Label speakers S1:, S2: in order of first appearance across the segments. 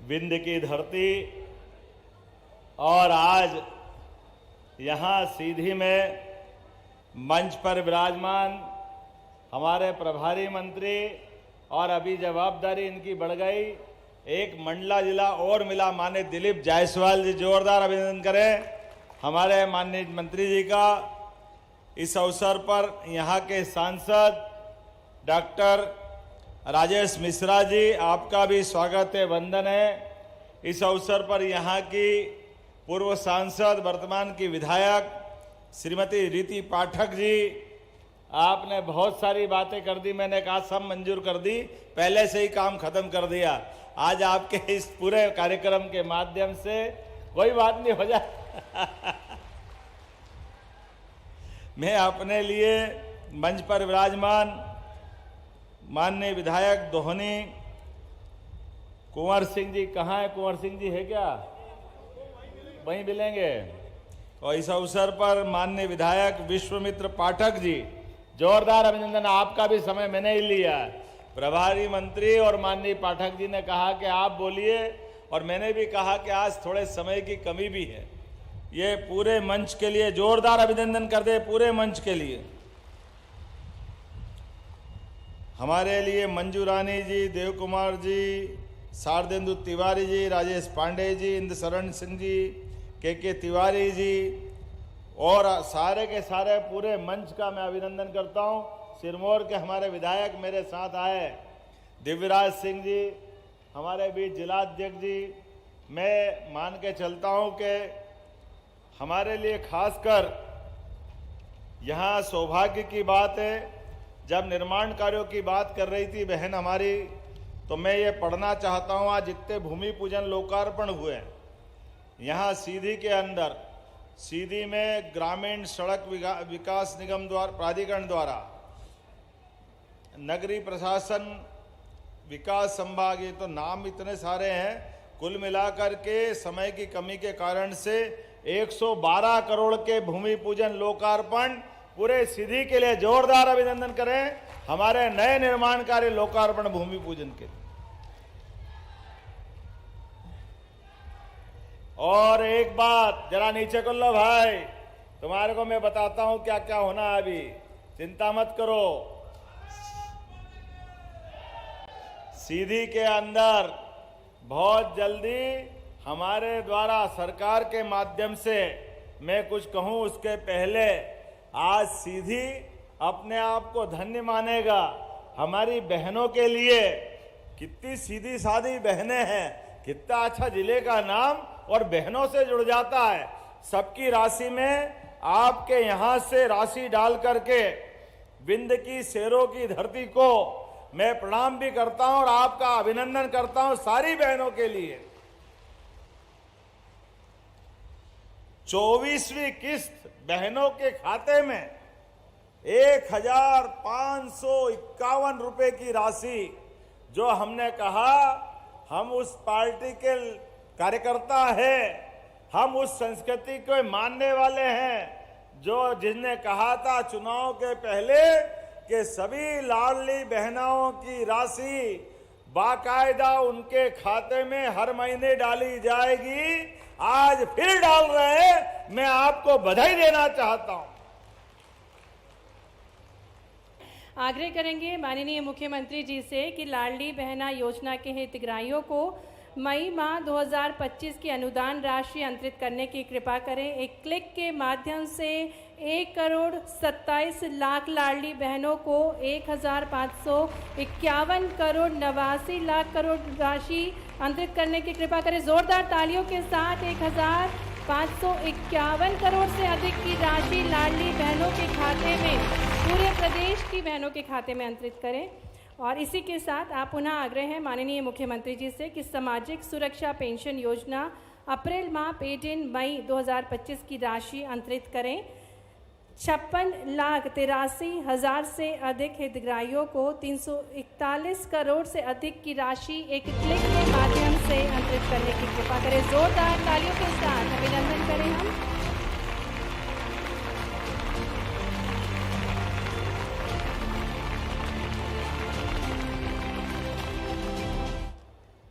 S1: विंध्य की धरती और आज यहाँ सीधी में मंच पर विराजमान हमारे प्रभारी मंत्री और अभी जवाबदारी इनकी बढ़ गई, एक मंडला जिला और मिला। माननीय दिलीप जायसवाल जी, जोरदार अभिनंदन करें हमारे माननीय मंत्री जी का। इस अवसर पर यहाँ के सांसद डॉक्टर राजेश मिश्रा जी, आपका भी स्वागत है, वंदन है। इस अवसर पर यहाँ की पूर्व सांसद वर्तमान की विधायक श्रीमती रीति पाठक जी, आपने बहुत सारी बातें कर दी, मैंने कहा सब मंजूर कर दी, पहले से ही काम खत्म कर दिया। आज आपके इस पूरे कार्यक्रम के माध्यम से कोई बात नहीं हो जाए। मैं अपने लिए मंच पर विराजमान माननीय विधायक दोहनी कुंवर सिंह जी, कहाँ है कुंवर सिंह जी, है क्या? वहीं मिलेंगे। और इस अवसर पर माननीय विधायक विश्वमित्र पाठक जी, जोरदार अभिनंदन, आपका भी समय मैंने ही लिया। प्रभारी मंत्री और माननीय पाठक जी ने कहा कि आप बोलिए, और मैंने भी कहा कि आज थोड़े समय की कमी भी है। ये पूरे मंच के लिए जोरदार अभिनंदन कर दे, पूरे मंच के लिए। हमारे लिए मंजू रानी जी, देव कुमार जी, शारदेंदु तिवारी जी, राजेश पांडे जी, इंद्र शरण सिंह जी, के तिवारी जी और सारे के सारे पूरे मंच का मैं अभिनंदन करता हूं। सिरमौर के हमारे विधायक मेरे साथ आए, दिव्यराज सिंह जी, हमारे बीच जिलाध्यक्ष जी। मैं मान के चलता हूं कि हमारे लिए खासकर यहाँ सौभाग्य की बात है। जब निर्माण कार्यों की बात कर रही थी बहन हमारी, तो मैं ये पढ़ना चाहता हूँ। आज जितने भूमि पूजन लोकार्पण हुए हैं यहाँ सीधी के अंदर, सीधी में ग्रामीण सड़क विकास निगम द्वारा, प्राधिकरण द्वारा, नगरीय प्रशासन विकास संभाग, ये तो नाम इतने सारे हैं, कुल मिलाकर के समय की कमी के कारण से 112 करोड़ के भूमि पूजन लोकार्पण पूरे सीधी के लिए। जोरदार अभिनंदन करें हमारे नए निर्माण कार्य लोकार्पण भूमि पूजन के। और एक बात जरा नीचे कर लो भाई, तुम्हारे को मैं बताता हूं क्या क्या होना है अभी, चिंता मत करो। सीधी के अंदर बहुत जल्दी हमारे द्वारा सरकार के माध्यम से मैं कुछ कहूं उसके पहले आज सीधी अपने आप को धन्य मानेगा। हमारी बहनों के लिए कितनी सीधी सादी बहनें हैं, कितना अच्छा जिले का नाम और बहनों से जुड़ जाता है। सबकी राशि में आपके यहां से राशि डाल करके विंध्य की शेरों की धरती को मैं प्रणाम भी करता हूं और आपका अभिनंदन करता हूं सारी बहनों के लिए। 24वीं किस्त बहनों के खाते में 1551 रुपए की राशि, जो हमने कहा हम उस पार्टी के कार्यकर्ता है, हम उस संस्कृति को मानने वाले हैं जो जिसने कहा था चुनाव के पहले कि सभी लाडली बहनों की राशि बाकायदा उनके खाते में हर महीने डाली जाएगी। आज फिर डाल रहे हैं, मैं आपको बधाई देना चाहता हूं।
S2: आग्रह करेंगे माननीय मुख्यमंत्री जी से कि लाडली बहना योजना के हितग्राहियों को मई माह 2025 की अनुदान राशि अंतरित करने की कृपा करें। एक क्लिक के माध्यम से 1,27,00,000 लाडली बहनों को 1,551 करोड़ 89 लाख करोड़ राशि अंतरित करने की कृपा करें। जोरदार तालियों के साथ 1,551 करोड़ से अधिक की राशि लाडली बहनों के खाते में, पूरे प्रदेश की बहनों के खाते में अंतरित करें। और इसी के साथ आप पुनः आग्रह है माननीय मुख्यमंत्री जी से कि सामाजिक सुरक्षा पेंशन योजना अप्रैल माह पेड इन मई 2025 की राशि अंतरित करें। 56,83,000 से अधिक हितग्राहियों को 341 करोड़ से अधिक की राशि एक क्लिक के माध्यम से अंतरित करने की कृपा करें। जोरदार तालियों के साथ अभिनंदन करें हम।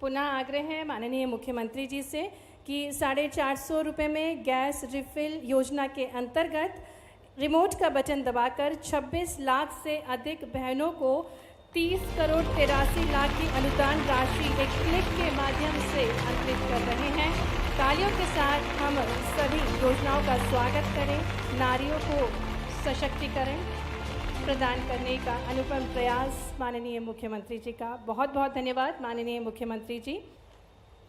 S2: पुनः आग्रह है माननीय मुख्यमंत्री जी से कि 450 रुपये में गैस रिफिल योजना के अंतर्गत रिमोट का बटन दबाकर 26 लाख से अधिक बहनों को 30 करोड़ 83 लाख की अनुदान राशि एक क्लिक के माध्यम से अंतरित कर रहे हैं। तालियों के साथ हम सभी योजनाओं का स्वागत करें। नारियों को सशक्तिकरण प्रदान करने का अनुपम प्रयास माननीय मुख्यमंत्री जी का बहुत बहुत धन्यवाद। माननीय मुख्यमंत्री जी,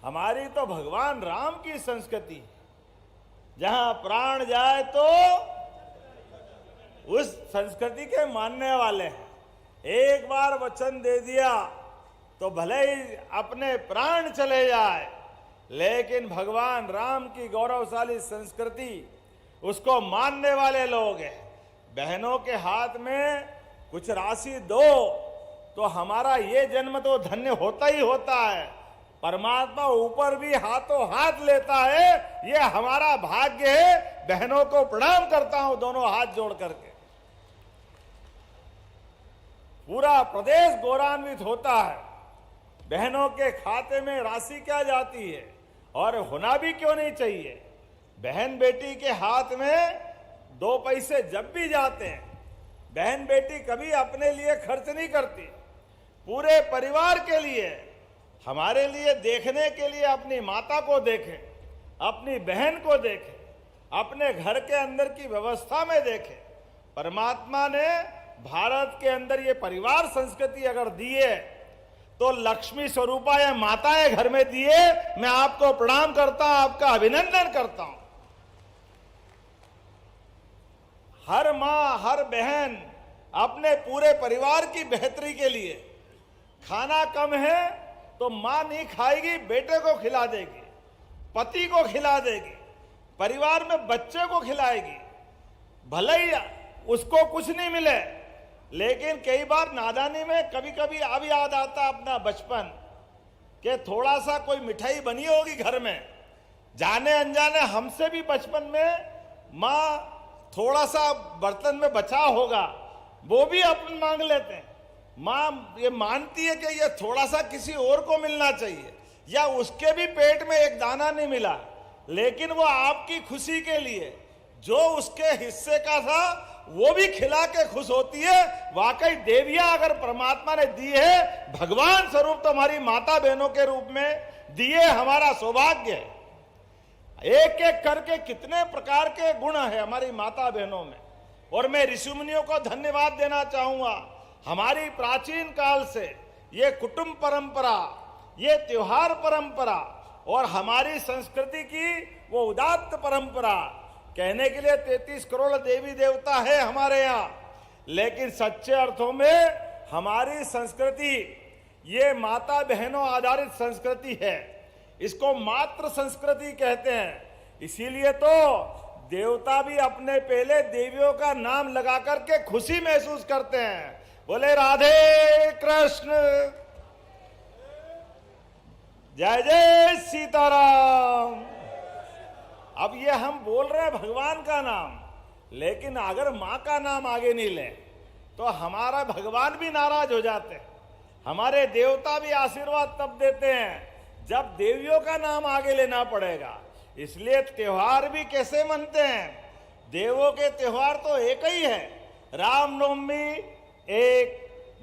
S1: हमारी तो भगवान राम की संस्कृति, जहां प्राण जाए तो उस संस्कृति के मानने वाले हैं। एक बार वचन दे दिया तो भले ही अपने प्राण चले जाए, लेकिन भगवान राम की गौरवशाली संस्कृति, उसको मानने वाले लोग हैं। बहनों के हाथ में कुछ राशि दो तो हमारा ये जन्म तो धन्य होता ही होता है। परमात्मा ऊपर भी हाथों हाथ लेता है, ये हमारा भाग्य है। बहनों को प्रणाम करता हूं दोनों हाथ जोड़ करके। पूरा प्रदेश गौरवान्वित होता है। बहनों के खाते में राशि क्या जाती है, और होना भी क्यों नहीं चाहिए। बहन बेटी के हाथ में 2 पैसे जब भी जाते हैं, बहन बेटी कभी अपने लिए खर्च नहीं करती, पूरे परिवार के लिए, हमारे लिए देखने के लिए अपनी माता को देखें, अपनी बहन को देखें, अपने घर के अंदर की व्यवस्था में देखें। परमात्मा ने भारत के अंदर ये परिवार संस्कृति अगर दी है तो लक्ष्मी स्वरूपा या माताएं घर में दिए। मैं आपको प्रणाम करता हूं, आपका अभिनंदन करता हूं। हर मां हर बहन अपने पूरे परिवार की बेहतरी के लिए, खाना कम है तो मां नहीं खाएगी, बेटे को खिला देगी, पति को खिला देगी, परिवार में बच्चे को खिलाएगी। भले ही उसको कुछ नहीं मिले, लेकिन कई बार नादानी में कभी कभी अब याद आता अपना बचपन कि थोड़ा सा कोई मिठाई बनी होगी घर में, जाने अनजाने हमसे भी बचपन में मां थोड़ा सा बर्तन में बचा होगा, वो भी अपन मांग लेते हैं। मां ये मानती है कि ये थोड़ा सा किसी और को मिलना चाहिए, या उसके भी पेट में एक दाना नहीं मिला, लेकिन वो आपकी खुशी के लिए जो उसके हिस्से का था वो भी खिला के खुश होती है। वाकई देवियां अगर परमात्मा ने दी है, भगवान स्वरूप तो हमारी माता बहनों के रूप में दिए, हमारा सौभाग्य है। एक एक करके कितने प्रकार के गुण है हमारी माता बहनों में। और मैं ऋषि मुनियों को धन्यवाद देना चाहूंगा। हमारी प्राचीन काल से ये कुटुंब परंपरा, ये त्योहार परंपरा और हमारी संस्कृति की वो उदात्त परंपरा, कहने के लिए 33 करोड़ देवी देवता है हमारे यहाँ, लेकिन सच्चे अर्थों में हमारी संस्कृति ये माता बहनों आधारित संस्कृति है। इसको मातृ संस्कृति कहते हैं। इसीलिए तो देवता भी अपने पहले देवियों का नाम लगा करके खुशी महसूस करते हैं। बोले राधे कृष्ण, जय जय सीताराम। अब ये हम बोल रहे हैं भगवान का नाम, लेकिन अगर मां का नाम आगे नहीं ले तो हमारा भगवान भी नाराज हो जाते हैं। हमारे देवता भी आशीर्वाद तब देते हैं जब देवियों का नाम आगे लेना पड़ेगा। इसलिए त्योहार भी कैसे मनते हैं, देवों के त्योहार तो एक ही है। रामनवमी एक,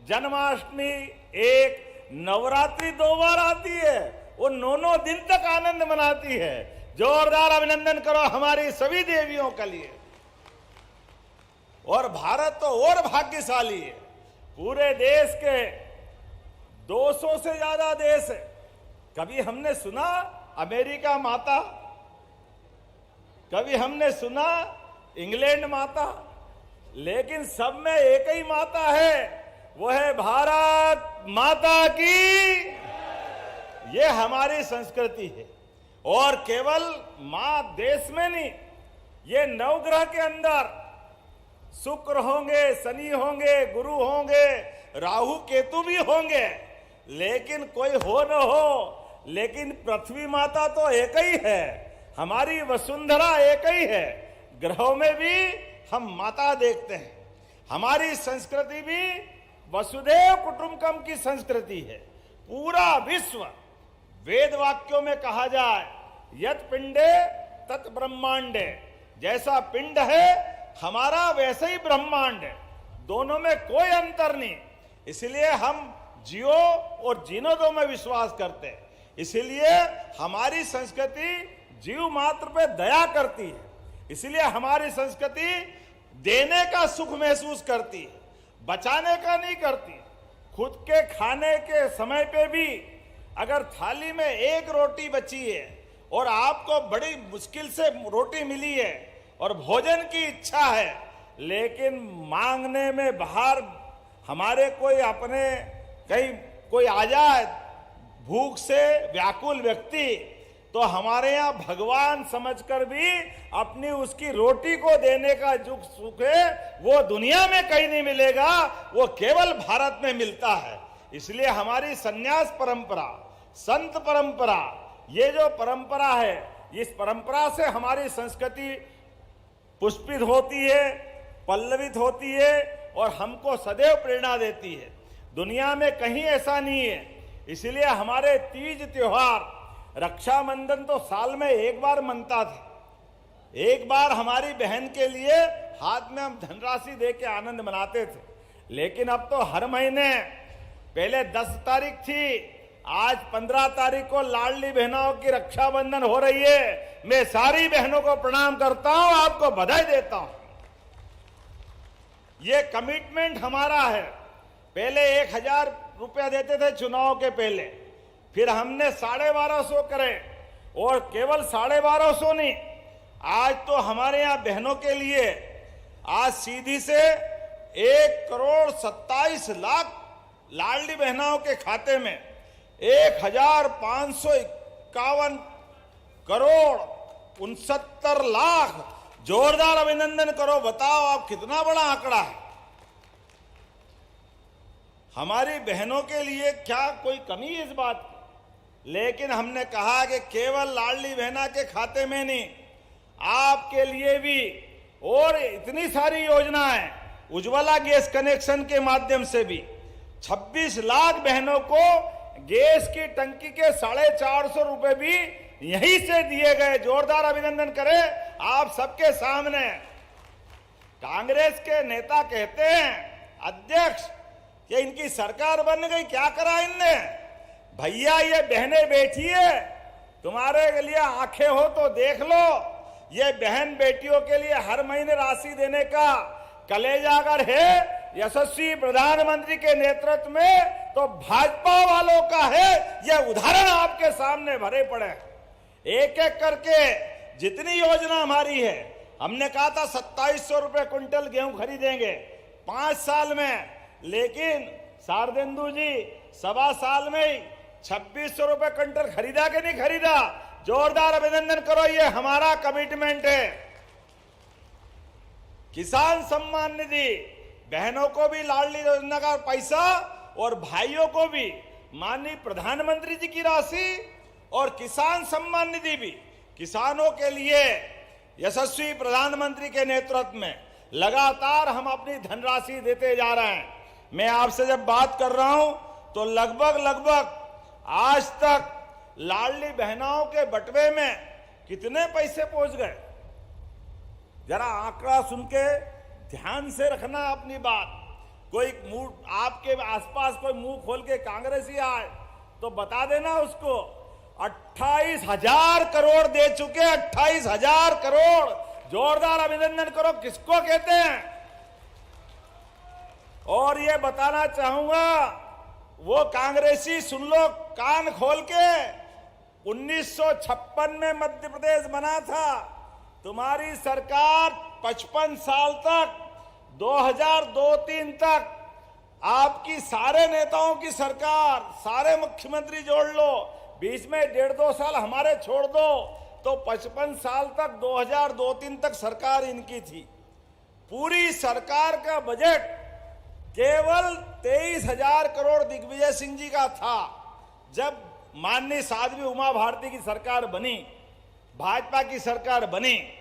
S1: जन्माष्टमी एक, नवरात्रि 2 बार आती है, वो 9 दिन तक आनंद मनाती है। जोरदार अभिनंदन करो हमारी सभी देवियों के लिए। और भारत तो और भाग्यशाली है। पूरे देश के 200 से ज्यादा देश है। कभी हमने सुना अमेरिका माता, कभी हमने सुना इंग्लैंड माता, लेकिन सब में एक ही माता है, वो है भारत माता की। ये हमारी संस्कृति है। और केवल मां देश में नहीं, ये नवग्रह के अंदर शुक्र होंगे, शनि होंगे, गुरु होंगे, राहु केतु भी होंगे, लेकिन कोई हो न हो, लेकिन पृथ्वी माता तो एक ही है। हमारी वसुंधरा एक ही है। ग्रहों में भी हम माता देखते हैं। हमारी संस्कृति भी वसुधैव कुटुंबकम की संस्कृति है। पूरा विश्व वेद वाक्यों में कहा जाए, यत पिंडे तत् ब्रह्मांडे, जैसा पिंड है हमारा वैसे ही ब्रह्मांड है, दोनों में कोई अंतर नहीं। इसलिए हम जियो और जीनो दो में विश्वास करते हैं। इसलिए हमारी संस्कृति जीव मात्र पे दया करती है। इसलिए हमारी संस्कृति देने का सुख महसूस करती है, बचाने का नहीं करती। खुद के खाने के समय पे भी अगर थाली में एक रोटी बची है और आपको बड़ी मुश्किल से रोटी मिली है और भोजन की इच्छा है, लेकिन मांगने में बाहर हमारे कोई अपने कहीं कोई आ जाए भूख से व्याकुल व्यक्ति, तो हमारे यहाँ भगवान समझकर भी अपनी उसकी रोटी को देने का जो सुख है वो दुनिया में कहीं नहीं मिलेगा, वो केवल भारत में मिलता है। इसलिए हमारी संन्यास परंपरा, संत परंपरा, ये जो परंपरा है, इस परंपरा से हमारी संस्कृति पुष्पित होती है, पल्लवित होती है और हमको सदैव प्रेरणा देती है। दुनिया में कहीं ऐसा नहीं है। इसलिए हमारे तीज त्योहार, रक्षाबंधन तो साल में एक बार मनता था। एक बार हमारी बहन के लिए हाथ में हम धनराशि दे के आनंद मनाते थे, लेकिन अब तो हर महीने, पहले 10 तारीख थी, आज 15 तारीख को लाडली बहनों की रक्षाबंधन हो रही है। मैं सारी बहनों को प्रणाम करता हूं, आपको बधाई देता हूं। ये कमिटमेंट हमारा है। पहले 1000 रुपया देते थे चुनाव के पहले, फिर हमने 1250 करे, और केवल 1250 नहीं, आज तो हमारे यहाँ बहनों के लिए आज सीधी से 1,27,00,000 लाडली बहनों के खाते में 1,551 करोड़ 69 लाख। जोरदार अभिनंदन करो। बताओ आप कितना बड़ा आंकड़ा है। हमारी बहनों के लिए क्या कोई कमी है इस बात की? लेकिन हमने कहा कि केवल लाडली बहना के खाते में नहीं, आपके लिए भी और इतनी सारी योजनाएं, उज्ज्वला गैस कनेक्शन के माध्यम से भी 26 लाख बहनों को गैस की टंकी के 450 रुपए भी यहीं से दिए गए। जोरदार अभिनंदन करें आप सबके सामने। कांग्रेस के नेता कहते हैं, अध्यक्ष ये इनकी सरकार बन गई, क्या करा इनने? भैया ये बहनें बैठी है, तुम्हारे लिए आंखें हो तो देख लो। ये बहन बेटियों के लिए हर महीने राशि देने का कलेजा अगर है यशस्वी प्रधानमंत्री के नेतृत्व में, तो भाजपा वालों का है। ये उदाहरण आपके सामने भरे पड़े। एक एक करके जितनी योजना हमारी है, हमने कहा था 2700 रुपए क्विंटल गेहूं खरीदेंगे 5 साल में, लेकिन शारदेंदु जी 1.25 साल में ही 2600 रुपए क्विंटल खरीदा कि नहीं खरीदा? जोरदार अभिनंदन करो। ये हमारा कमिटमेंट है। किसान सम्मान निधि, बहनों को भी लाडली योजना का पैसा और भाइयों को भी माननीय प्रधानमंत्री जी की राशि और किसान सम्मान निधि भी किसानों के लिए यशस्वी प्रधानमंत्री के नेतृत्व में लगातार हम अपनी धनराशि देते जा रहे हैं। मैं आपसे जब बात कर रहा हूं तो लगभग आज तक लाडली बहनों के बटवे में कितने पैसे पहुंच गए? जरा आंकड़ा सुन के ध्यान से रखना अपनी बात। कोई मुंह आपके आसपास कोई मुंह खोल के कांग्रेसी आए तो बता देना उसको। 28,000 करोड़ दे चुके, 28,000 करोड़। जोरदार अभिनंदन करो। किसको कहते हैं? और ये बताना चाहूंगा, वो कांग्रेसी सुन लो कान खोल के, 1956 में मध्य प्रदेश बना था। तुम्हारी सरकार 55 साल तक 2002-03 तक आपकी सारे नेताओं की सरकार, सारे मुख्यमंत्री जोड़ लो, बीच में 1.5-2 साल हमारे छोड़ दो, तो 55 साल तक 2002-03 तक सरकार इनकी थी। पूरी सरकार का बजट केवल 23,000 करोड़ दिग्विजय सिंह जी का था। जब माननीय साध्वी उमा भारती की सरकार बनी, भाजपा की सरकार बनी,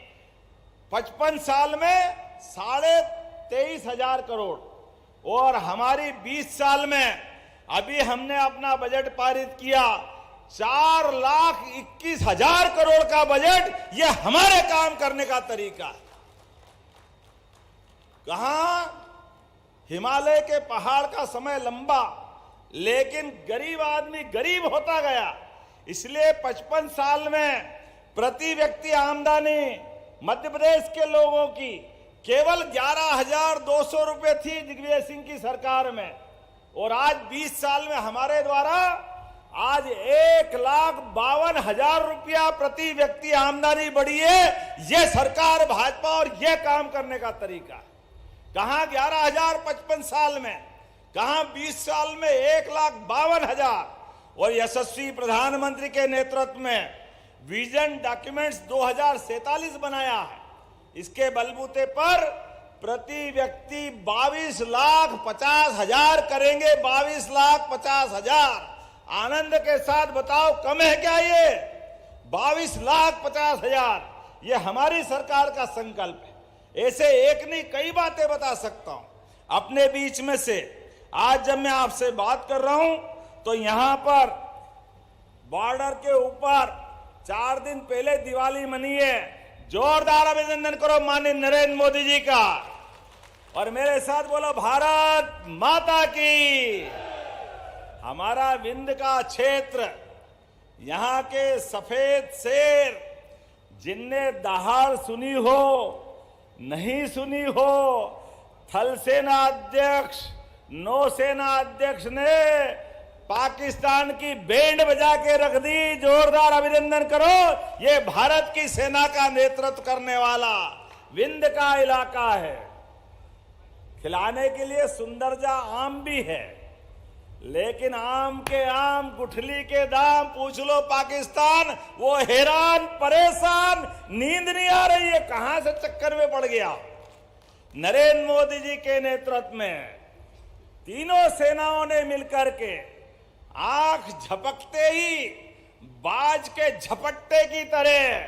S1: 55 साल में 23,500 करोड़, और हमारी 20 साल में अभी हमने अपना बजट पारित किया 4,21,000 करोड़ का बजट, ये हमारे काम करने का तरीका है। कहां हिमालय के पहाड़ का समय लंबा, लेकिन गरीब आदमी गरीब होता गया। इसलिए 55 साल में प्रति व्यक्ति आमदनी मध्य प्रदेश के लोगों की केवल 11,200 रुपए थी दिग्विजय सिंह की सरकार में, और आज 20 साल में हमारे द्वारा आज 1,52,000 रुपया प्रति व्यक्ति आमदनी बढ़ी है। ये सरकार भाजपा और ये काम करने का तरीका है। कहां 11,000 55 साल में, कहां 20 साल में 1,52,000। और यशस्वी प्रधानमंत्री के नेतृत्व में विजन डॉक्यूमेंट्स 2047 बनाया है। इसके बलबूते पर प्रति व्यक्ति 22,50,000 करेंगे। 22,50,000। आनंद के साथ बताओ, कम है क्या ये? 22,50,000। ये हमारी सरकार का संकल्प है। ऐसे एक नहीं कई बातें बता सकता हूं अपने बीच में से। आज जब मैं आपसे बात कर रहा हूं तो यहां पर बॉर्डर के ऊपर 4 दिन पहले दिवाली मनी है। जोरदार अभिनंदन करो माननीय नरेंद्र मोदी जी का, और मेरे साथ बोलो भारत माता की। हमारा विंध्य का क्षेत्र, यहां के सफेद शेर, जिनने दहाड़ सुनी हो नहीं सुनी हो, थल सेना अध्यक्ष नौसेना अध्यक्ष ने पाकिस्तान की बैंड बजा के रख दी। जोरदार अभिनंदन करो। ये भारत की सेना का नेतृत्व करने वाला विंध्य का इलाका है। खिलाने के लिए सुंदरजा आम भी है, लेकिन आम के आम गुठली के दाम पूछ लो पाकिस्तान, वो हैरान परेशान, नींद नहीं आ रही है, कहां से चक्कर में पड़ गया। नरेंद्र मोदी जी के नेतृत्व में तीनों सेनाओं ने मिलकर के आंख झपकते ही बाज के झपट्टे की तरह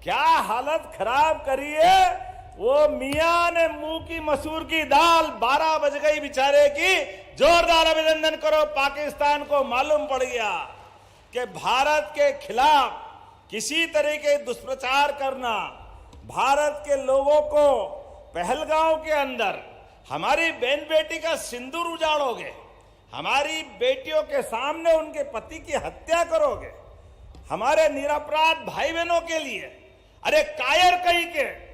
S1: क्या हालत खराब करी है। वो मियां ने मुंह की मसूर की दाल 12 बज गई बेचारे की। जोरदार अभिनंदन करो। पाकिस्तान को मालूम पड़ गया कि भारत के खिलाफ किसी तरह के दुष्प्रचार करना, भारत के लोगों को पहलगांव के अंदर हमारी बहन बेटी का सिंदूर उजाड़ोगे, हमारी बेटियों के सामने उनके पति की हत्या करोगे, हमारे निरपराध भाई बहनों के लिए, अरे कायर कहीं के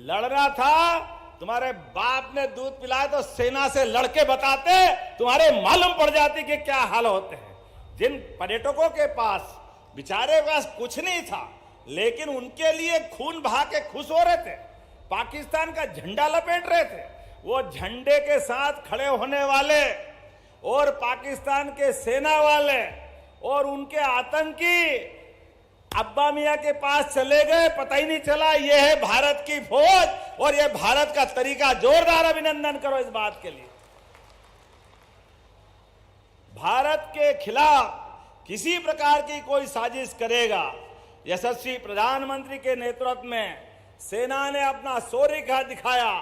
S1: लड़ना था। तुम्हारे बाप ने दूध पिलाया तो सेना से लड़के बताते, तुम्हारे मालूम पड़ जाती कि क्या हाल होते हैं। जिन पर्यटकों के पास बेचारे पास कुछ नहीं था, लेकिन उनके लिए खून बहा के खुश हो रहे थे, पाकिस्तान का झंडा लपेट रहे थे, वो झंडे के साथ खड़े होने वाले और पाकिस्तान के सेना वाले और उनके आतंकी अब्बा मियां के पास चले गए, पता ही नहीं चला ये है भारत की फौज और ये भारत का तरीका। जोरदार अभिनंदन करो इस बात के लिए। भारत के खिलाफ किसी प्रकार की कोई साजिश करेगा, यशस्वी प्रधानमंत्री के नेतृत्व में सेना ने अपना शौर्य दिखाया,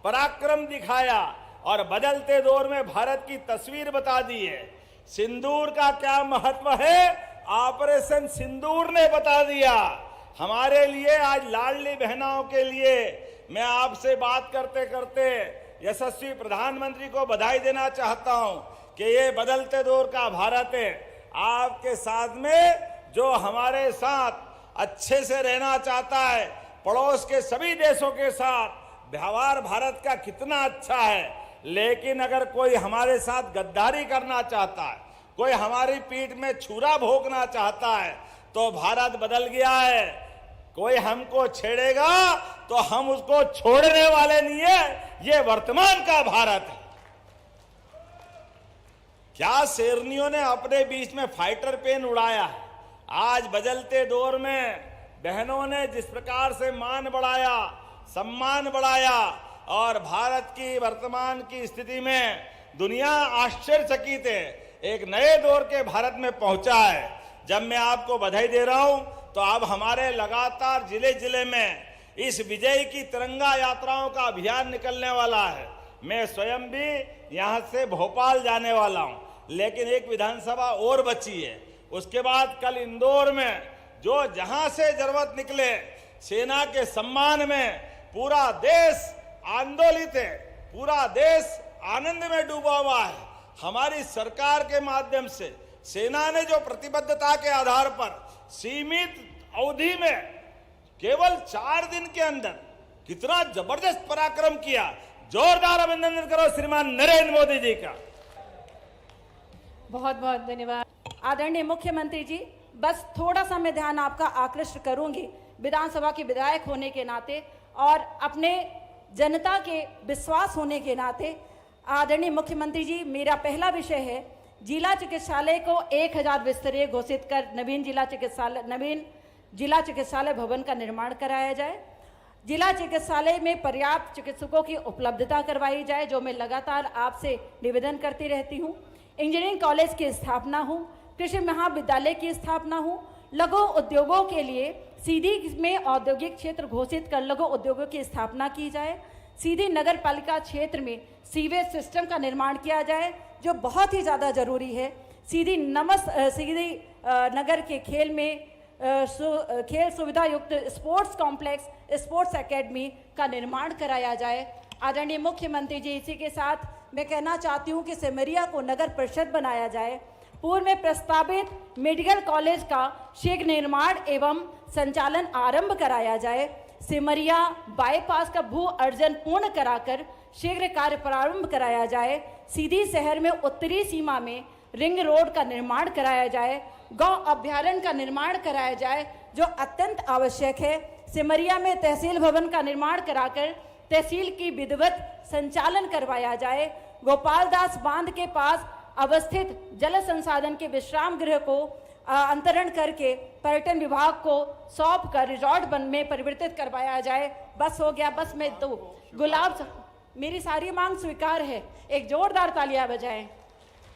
S1: पराक्रम दिखाया और बदलते दौर में भारत की तस्वीर बता दी है। सिंदूर का क्या महत्व है, ऑपरेशन सिंदूर ने बता दिया। हमारे लिए आज लाडली बहनों के लिए मैं आपसे बात करते करते यशस्वी प्रधानमंत्री को बधाई देना चाहता हूं कि ये बदलते दौर का भारत है। आपके साथ में जो हमारे साथ अच्छे से रहना चाहता है, पड़ोस के सभी देशों के साथ व्यवहार भारत का कितना अच्छा है, लेकिन अगर कोई हमारे साथ गद्दारी करना चाहता है, कोई हमारी पीठ में छुरा भोंकना चाहता है, तो भारत बदल गया है। कोई हमको छेड़ेगा तो हम उसको छोड़ने वाले नहीं है। ये वर्तमान का भारत है। क्या शेरनियों ने अपने बीच में फाइटर प्लेन उड़ाया है। आज बदलते दौर में बहनों ने जिस प्रकार से मान बढ़ाया, सम्मान बढ़ाया और भारत की वर्तमान की स्थिति में दुनिया आश्चर्यचकित है, एक नए दौर के भारत में पहुंचा है। जब मैं आपको बधाई दे रहा हूं तो अब हमारे लगातार जिले जिले में इस विजय की तिरंगा यात्राओं का अभियान निकलने वाला है। मैं स्वयं भी यहां से भोपाल जाने वाला हूं। लेकिन एक विधानसभा और बची है। उसके बाद कल इंदौर में जो जहां से जरूरत निकले, सेना के सम्मान में पूरा देश आंदोलित है, पूरा देश आनंद में डूबा हुआ है। हमारी सरकार के माध्यम से सेना ने जो प्रतिबद्धता के आधार पर सीमित अवधि में केवल 4 दिन के अंदर कितना जबरदस्त पराक्रम किया। जोरदार अभिनंदन करो श्रीमान नरेंद्र मोदी जी का।
S2: बहुत बहुत धन्यवाद।
S3: आदरणीय मुख्यमंत्री जी, बस थोड़ा सा मैं ध्यान आपका आकृष्ट करूंगी विधानसभा के विधायक होने के नाते और अपने जनता के विश्वास होने के नाते। आदरणीय मुख्यमंत्री जी, मेरा पहला विषय है जिला चिकित्सालय को 1000 बिस्तरे घोषित कर नवीन जिला चिकित्सालय भवन का निर्माण कराया जाए। जिला चिकित्सालय में पर्याप्त चिकित्सकों की उपलब्धता करवाई जाए, जो मैं लगातार आपसे निवेदन करती रहती हूँ। इंजीनियरिंग कॉलेज की स्थापना हो, कृषि महाविद्यालय की स्थापना हो, लघु उद्योगों के लिए सीधी में औद्योगिक क्षेत्र घोषित कर लघु उद्योगों की स्थापना की जाए। सीधी नगर पालिका क्षेत्र में सीवेज सिस्टम का निर्माण किया जाए, जो बहुत ही ज़्यादा जरूरी है। सीधी नगर के खेल सुविधा युक्त स्पोर्ट्स कॉम्प्लेक्स, स्पोर्ट्स एकेडमी का निर्माण कराया जाए। आदरणीय मुख्यमंत्री जी, इसी के साथ मैं कहना चाहती हूँ कि सिमरिया को नगर परिषद बनाया जाए। पूर्व में प्रस्तावित मेडिकल कॉलेज का शीघ्र निर्माण एवं संचालन आरंभ कराया जाए। सिमरिया बाईपास का भू अर्जन पूर्ण कराकर शीघ्र कार्य प्रारंभ कराया जाए। सीधी शहर में उत्तरी सीमा में रिंग रोड का निर्माण कराया जाए। गौ अभ्यारण्य का निर्माण कराया जाए, जो अत्यंत आवश्यक है। सिमरिया में तहसील भवन का निर्माण कराकर तहसील की विधिवत संचालन करवाया जाए। गोपालदास बांध के पास अवस्थित जल संसाधन के विश्राम गृह को अंतरण करके पर्यटन विभाग को सौंप कर रिजॉर्ट में परिवर्तित करवाया जाए। बस हो गया, बस में तो मेरी सारी मांग स्वीकार है। एक जोरदार तालियां बजाएं।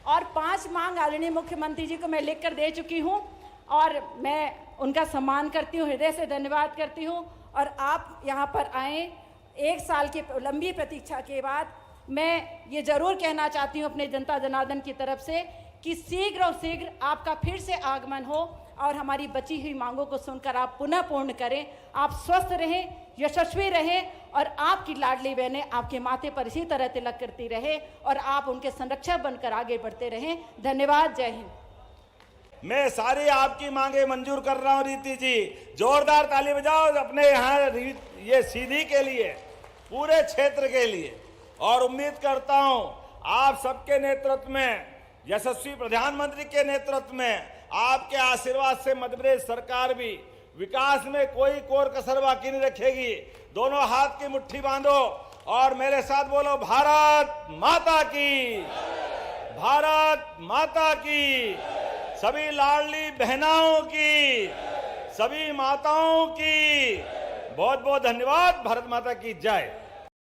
S3: और 5 मांग आदरणीय मुख्यमंत्री जी को मैं लिख कर दे चुकी हूं और मैं उनका सम्मान करती हूं, हृदय से धन्यवाद करती हूं। और आप यहां पर आए 1 साल की लंबी प्रतीक्षा के बाद, मैं ये जरूर कहना चाहती हूं अपने जनता जनार्दन की तरफ से कि शीघ्र और शीघ्र आपका फिर से आगमन हो और हमारी बची हुई मांगों को सुनकर आप पुनः पूर्ण करें। आप स्वस्थ रहें, यशस्वी रहें और आपकी लाडली बहनें आपके माथे पर इसी तरह तिलक करती रहे और आप उनके संरक्षक बनकर आगे बढ़ते रहें। धन्यवाद। जय हिंद।
S1: मैं सारी आपकी मांगे मंजूर कर रहा हूं रीति जी। जोरदार ताली बजाओ अपने यहाँ ये सीधी के लिए, पूरे क्षेत्र के लिए। और उम्मीद करता हूं आप सबके नेतृत्व में, यशस्वी प्रधानमंत्री के नेतृत्व में, आपके आशीर्वाद से मध्य प्रदेश सरकार भी विकास में कोई कोर कसर बाकी नहीं रखेगी। दोनों हाथ की मुट्ठी बांधो और मेरे साथ बोलो, भारत माता की, भारत माता की। सभी लाडली बहनाओं की, सभी माताओं की बहुत बहुत धन्यवाद। भारत माता की जय।